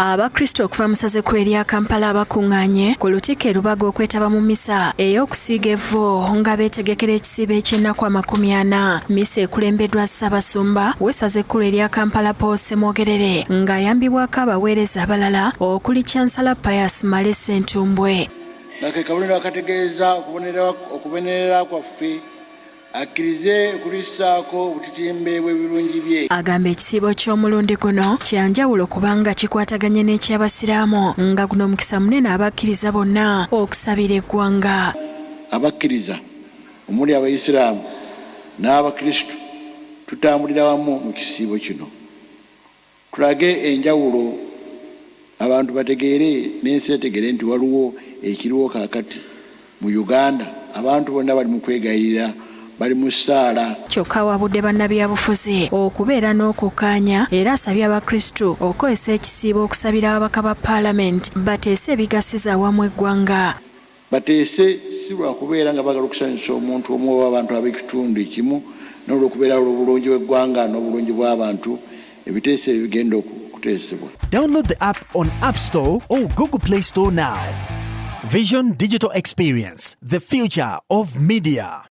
Abakristo okuva mu ssazekkulu erya Kampala bakuŋŋaanye ku Lutikko e Lubaga okwetaba mu misa ey'okusiiga evvu nga beetegekera ekisiibo eky'ennaku 40. Misa ekulembeddwa Ssaabasumba w'essazekkulu erya Kampala Paul Ssemwogerere ng'ayambibwako abaweereza abalala okuli Chancellor Pius Male Ssentumbwe. Nake kabonero akategeeza okubonerera kwaffe akkirize kulissaako obutitimbe bw'ebirungi bye. Agamba ekisiibo ky'omulundi guno kyanjawulo kubanga kikwataganye n'eky'abasiraamu nga guno mukisa munene abakkiriza bonna okusabira eggwanga. Abakkiriza omuli abayisiraamu n'abakristu tutambulira wamu mu kisiibo kino. Tulage enjawulo abantu bategeere n'ensi etegeere nti waliwo ekiriwo kaakati mu Uganda. Abantu bonna bali mu kwegayirira, bali mu ssaala. Kyokka wabudde bannabyabufuzi okubeera n'okukkaanya era asabye abakristu okukozesa ekisiibo okusabira ababaka ba paalamenti bateese ebigasiza awamu eggwanga. Bateese si lwa kubeera nga bagala okusanyusa omuntu omu oba abantu ab'ekitundu ekimu n'olw'okubeera olw'obulungi bw'eggwanga n'obulungi bw'abantu, ebiteeso ebigenda okuteesebwa. Download the app on App Store or Google Play Store now. Vision Digital Experience, the future of media.